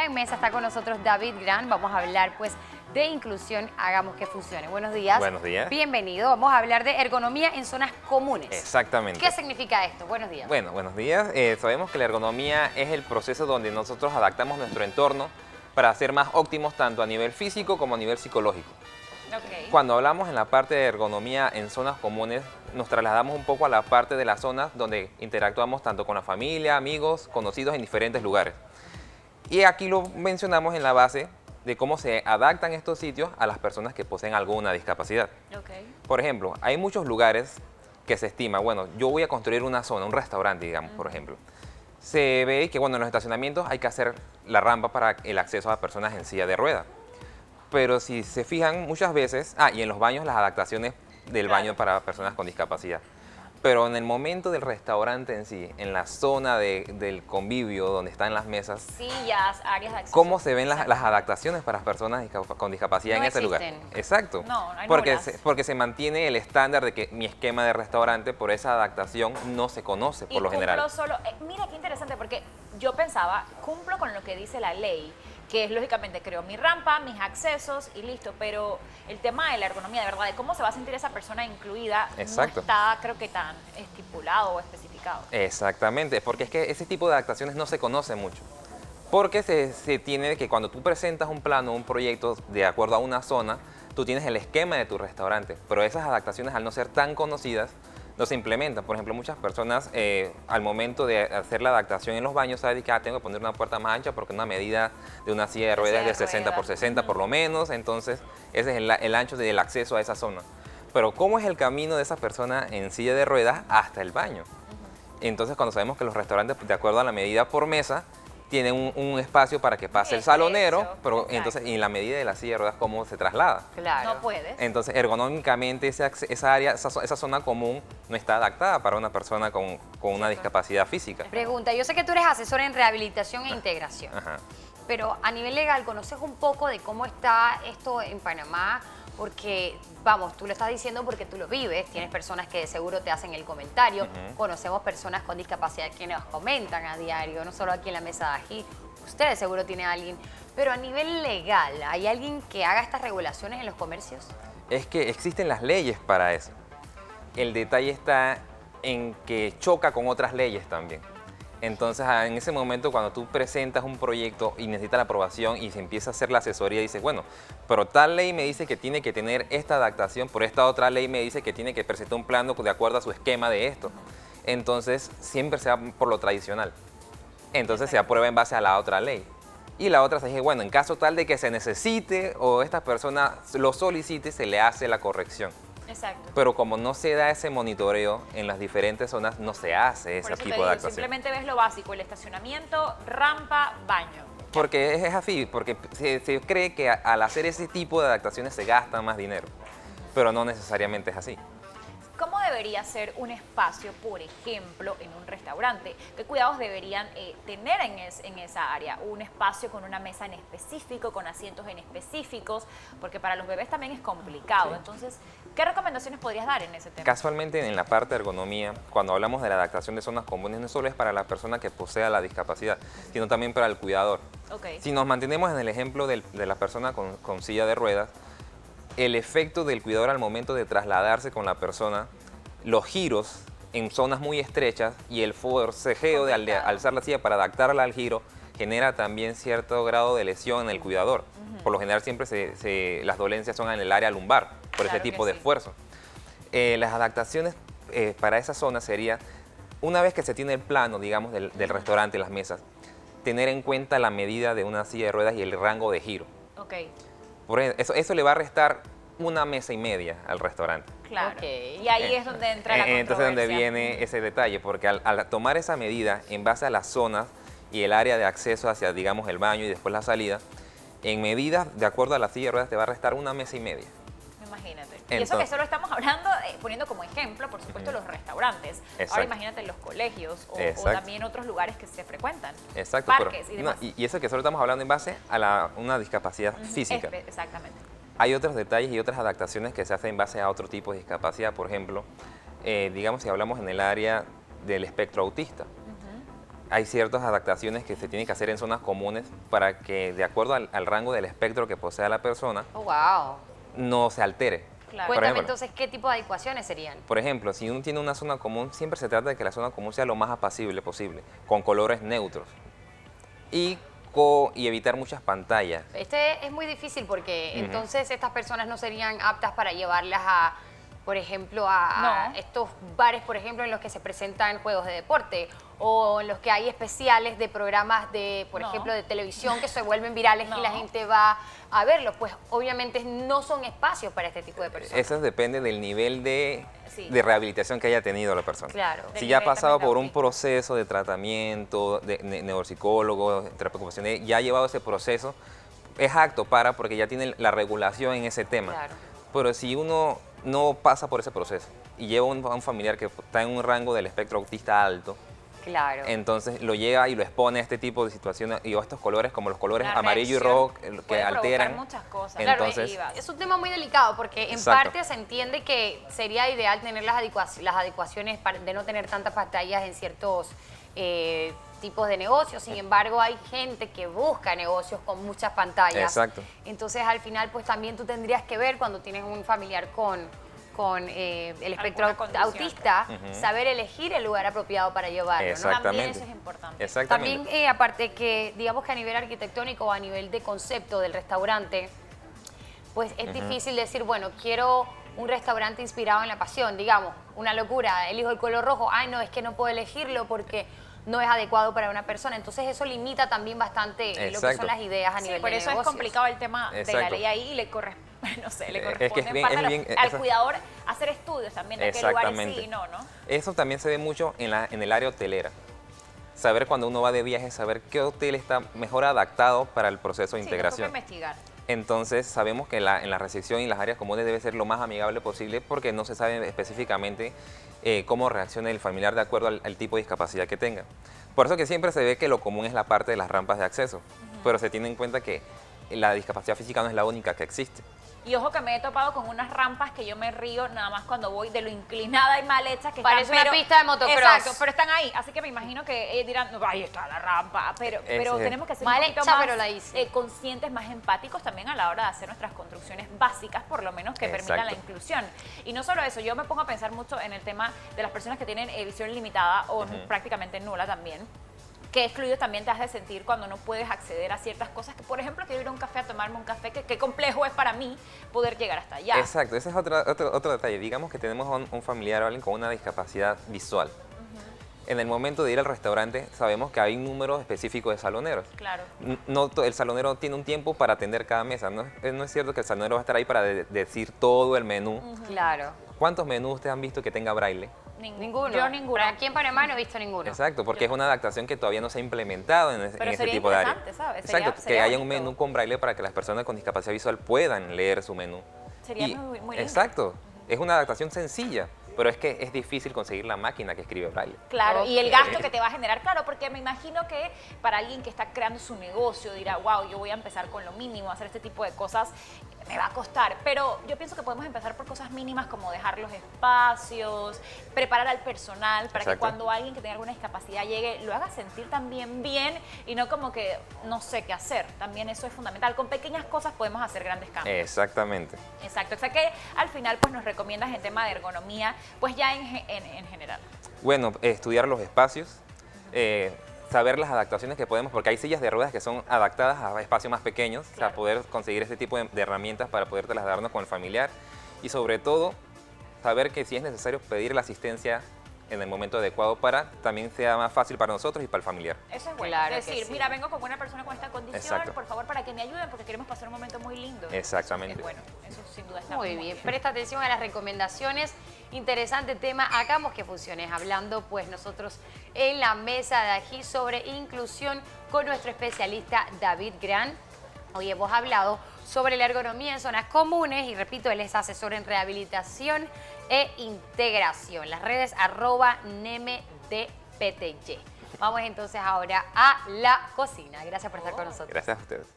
Ergonomía en Mesa está con nosotros David Gran. Vamos a hablar pues de inclusión, hagamos que funcione. Buenos días. Buenos días. Bienvenido. Vamos a hablar de ergonomía en zonas comunes. Exactamente. ¿Qué significa esto? Buenos días. Bueno, buenos días. Sabemos que la ergonomía es el proceso donde nosotros adaptamos nuestro entorno para ser más óptimos tanto a nivel físico como a nivel psicológico. Okay. Cuando hablamos en la parte de ergonomía en zonas comunes, nos trasladamos un poco a la parte de las zonas donde interactuamos tanto con la familia, amigos, conocidos en diferentes lugares. Y aquí lo mencionamos en la base de cómo se adaptan estos sitios a las personas que poseen alguna discapacidad. Okay. Por ejemplo, hay muchos lugares que se estima, bueno, yo voy a construir una zona, un restaurante, digamos, por ejemplo. Se ve que, bueno, en los estacionamientos hay que hacer la rampa para el acceso a personas en silla de ruedas. Pero si se fijan muchas veces, y en los baños las adaptaciones del baño para personas con discapacidad. Pero en el momento del restaurante en sí, en la zona del convivio donde están las mesas, sillas, áreas de acceso. ¿cómo se ven las adaptaciones para personas con discapacidad No en ese lugar? existen. Exacto. No hay porque se mantiene el estándar de que mi esquema de restaurante por esa adaptación no se conoce por lo general. Solo, mira qué interesante, porque yo pensaba, cumplo con lo que dice la ley, que es lógicamente creo mi rampa, mis accesos y listo, pero el tema de la ergonomía, de verdad, de cómo se va a sentir esa persona incluida, Exacto. no está, creo que tan estipulado o especificado. Exactamente, porque es que ese tipo de adaptaciones no se conoce mucho. Porque se tiene que cuando tú presentas un plano, un proyecto de acuerdo a una zona, tú tienes el esquema de tu restaurante, pero esas adaptaciones al no ser tan conocidas, no se implementan. Por ejemplo, muchas personas al momento de hacer la adaptación en los baños saben que tengo que poner una puerta más ancha porque una medida de una silla de ruedas es de 60 por 60 por lo menos, entonces ese es el ancho del acceso a esa zona. Pero ¿cómo es el camino de esa persona en silla de ruedas hasta el baño? Entonces, cuando sabemos que los restaurantes, de acuerdo a la medida por mesa, tienen un espacio para que pase el salonero, pero entonces, y en la medida de la silla de ruedas, ¿cómo se traslada? Claro. No puedes. Entonces, ergonómicamente, esa área, esa zona común no está adaptada para una persona con una discapacidad física. Pregunta, yo sé que tú eres asesor en rehabilitación e integración, Ajá. pero a nivel legal, ¿conoces un poco de cómo está esto en Panamá? Porque, vamos, tú lo estás diciendo porque tú lo vives, tienes personas que de seguro te hacen el comentario, conocemos personas con discapacidad que nos comentan a diario, no solo aquí en la mesa de ají, ustedes seguro tienen a alguien, pero a nivel legal, ¿hay alguien que haga estas regulaciones en los comercios? Es que existen las leyes para eso. El detalle está en que choca con otras leyes también. Entonces, en ese momento, cuando tú presentas un proyecto y necesitas la aprobación y se empieza a hacer la asesoría, dices, bueno, pero tal ley me dice que tiene que tener esta adaptación, por esta otra ley me dice que tiene que presentar un plano de acuerdo a su esquema de esto. Entonces, siempre se va por lo tradicional. Entonces, se aprueba en base a la otra ley. Y la otra se dice, bueno, en caso tal de que se necesite o esta persona lo solicite, se le hace la corrección. Exacto. Pero como no se da ese monitoreo en las diferentes zonas, no se hace ese Por eso tipo te de digo, adaptación. simplemente ves lo básico, el estacionamiento, rampa, baño. Porque es así, porque se cree que al hacer ese tipo de adaptaciones se gasta más dinero, pero no necesariamente es así. ¿Cómo debería ser un espacio, por ejemplo, en un restaurante? ¿Qué cuidados deberían tener en esa área? Un espacio con una mesa en específico, con asientos en específicos, porque para los bebés también es complicado. Sí. Entonces, ¿qué recomendaciones podrías dar en ese tema? Casualmente en la parte de ergonomía, cuando hablamos de la adaptación de zonas comunes, no solo es para la persona que posea la discapacidad, sino también para el cuidador. Okay. Si nos mantenemos en el ejemplo de la persona con silla de ruedas, el efecto del cuidador al momento de trasladarse con la persona, los giros en zonas muy estrechas y el forcejeo de alzar la silla para adaptarla al giro genera también cierto grado de lesión en el cuidador. Por lo general siempre las dolencias son en el área lumbar por ese tipo de esfuerzo. Las adaptaciones para esa zona sería, una vez que se tiene el plano, digamos, del restaurante, las mesas, tener en cuenta la medida de una silla de ruedas y el rango de giro. Okay. Eso le va a restar una mesa y media al restaurante. Claro. Okay. Y ahí es donde entra la controversia. Entonces donde viene ese detalle, porque al tomar esa medida en base a las zonas y el área de acceso hacia, digamos, el baño y después la salida, en medidas de acuerdo a la silla de ruedas te va a restar una mesa y media. Imagínate. Y Entonces, eso que solo estamos hablando, poniendo como ejemplo, por supuesto, los restaurantes. Exacto. Ahora imagínate los colegios o también otros lugares que se frecuentan. Exacto. Parques y demás. Y eso que solo estamos hablando en base a una discapacidad física. Exactamente. Hay otros detalles y otras adaptaciones que se hacen en base a otro tipo de discapacidad. Por ejemplo, digamos si hablamos en el área del espectro autista. hay ciertas adaptaciones que se tienen que hacer en zonas comunes para que, de acuerdo al rango del espectro que posea la persona, Oh, wow. no se altere. Claro. Por Cuéntame ejemplo, entonces qué tipo de adecuaciones serían. Por ejemplo, si uno tiene una zona común, siempre se trata de que la zona común sea lo más apacible posible, con colores neutros y, y evitar muchas pantallas. Este es muy difícil porque entonces estas personas no serían aptas para llevarlas a, por ejemplo, a No. estos bares, por ejemplo, en los que se presentan juegos de deporte o en los que hay especiales de programas de, por No. ejemplo, de televisión que se vuelven virales No. y la gente va a verlos. Pues obviamente no son espacios para este tipo de personas. Eso depende del nivel de, Sí. de rehabilitación que haya tenido la persona. Claro. Del Si ya ha nivel pasado también por de un autismo. proceso de tratamiento, de neuropsicólogo, terapia ocupacional, ya ha llevado ese proceso, es apto porque ya tiene la regulación en ese tema. Claro. Pero si uno no pasa por ese proceso y lleva a un familiar que está en un rango del espectro autista alto, Claro. entonces lo llega y lo expone a este tipo de situaciones y a estos colores como los colores La amarillo y reacción rojo que puede provocar alteran. muchas cosas. Claro, Entonces, es un tema muy delicado porque en Exacto. parte se entiende que sería ideal tener las adecuaciones de no tener tantas pantallas en ciertos tipos de negocios. Sin embargo, hay gente que busca negocios con muchas pantallas. Exacto. Entonces, al final, pues también tú tendrías que ver cuando tienes un familiar con el espectro Alguna condición. autista, saber elegir el lugar apropiado para llevarlo, ¿no? Exacto. También Exactamente. eso es importante. Exactamente. También, aparte que, digamos que a nivel arquitectónico o a nivel de concepto del restaurante, pues es difícil decir, bueno, quiero un restaurante inspirado en la pasión, digamos, una locura, elijo el color rojo, ay no, es que no puedo elegirlo porque no es adecuado para una persona. Entonces eso limita también bastante lo que Exacto. son las ideas a Sí, nivel por de eso es negocios. complicado el tema de la Exacto. ley ahí y le corresponde, no sé, le Es que corresponde es en bien- parte es a bien- al eso- cuidador hacer estudios también de qué lugares sí Exactamente. y no, ¿no? Eso también se ve mucho en el área hotelera. Saber cuando uno va de viaje, saber qué hotel está mejor adaptado para el proceso de Sí, nos toca integración. investigar. Entonces sabemos que en la recepción y las áreas comunes debe ser lo más amigable posible porque no se sabe específicamente cómo reacciona el familiar de acuerdo al tipo de discapacidad que tenga. Por eso que siempre se ve que lo común es la parte de las rampas de acceso, pero se tiene en cuenta que la discapacidad física no es la única que existe. Y ojo que me he topado con unas rampas que yo me río nada más cuando voy de lo inclinada y mal hecha que Parece están, una pista de motocross. Exacto, pero están ahí. Así que me imagino que dirán, no, ahí está la rampa. Pero Ese- tenemos que ser Mal un poquito hecha, más pero la hice. conscientes, más empáticos también a la hora de hacer nuestras construcciones básicas, por lo menos que permitan la Exacto. inclusión. Y no solo eso, yo me pongo a pensar mucho en el tema de las personas que tienen visión limitada o prácticamente nula también. Qué excluido también te has de sentir cuando no puedes acceder a ciertas cosas que, por ejemplo, quiero ir a un café a tomarme un café, qué complejo es para mí poder llegar hasta allá. Exacto, ese es otro detalle. Digamos que tenemos un familiar o alguien con una discapacidad visual. En el momento de ir al restaurante sabemos que hay un número específico de saloneros. Claro. El salonero tiene un tiempo para atender cada mesa. No es cierto que el salonero va a estar ahí para decir todo el menú. Claro. ¿Cuántos menús ustedes han visto que tenga braille? Ninguno. Yo ninguno. Pero aquí en Panamá no he visto ninguno. Exacto, porque es una adaptación que todavía no se ha implementado en Pero ese sería tipo de área. interesante, ¿sabes? Exacto, Sería que haya un bonito. menú con braille para que las personas con discapacidad visual puedan leer su menú. Sería muy lindo. Exacto, es una adaptación sencilla, pero es que es difícil conseguir la máquina que escribe braille. Claro, y el Ok. gasto que te va a generar, claro, porque me imagino que para alguien que está creando su negocio dirá, wow, yo voy a empezar con lo mínimo, hacer este tipo de cosas, me va a costar. Pero yo pienso que podemos empezar por cosas mínimas como dejar los espacios, preparar al personal para que Exacto. cuando alguien que tenga alguna discapacidad llegue, lo haga sentir también bien y no como que no sé qué hacer. También eso es fundamental. Con pequeñas cosas podemos hacer grandes cambios. Exactamente. Exacto. O sea que al final pues nos recomiendas en tema de ergonomía, pues ya en general. Bueno, estudiar los espacios, saber las adaptaciones que podemos, porque hay sillas de ruedas que son adaptadas a espacios más pequeños, o sea, Claro. poder conseguir este tipo de herramientas para poder trasladarnos con el familiar y sobre todo saber que si es necesario pedir la asistencia en el momento adecuado para también sea más fácil para nosotros y para el familiar. Eso es bueno. Claro Es que decir, sí. mira, vengo con una persona con esta condición, Exacto. por favor, para que me ayuden porque queremos pasar un momento muy lindo. Exactamente. Es bueno, eso sin duda está Muy bien, presta atención a las recomendaciones. Interesante tema, hagamos que funcione. Hablando pues nosotros en la mesa de aquí sobre inclusión con nuestro especialista David Gran. Hoy hemos hablado sobre la ergonomía en zonas comunes y repito, él es asesor en rehabilitación e integración. Las redes @nemedpty. Vamos entonces ahora a la cocina. Gracias por estar con nosotros. Gracias a ustedes.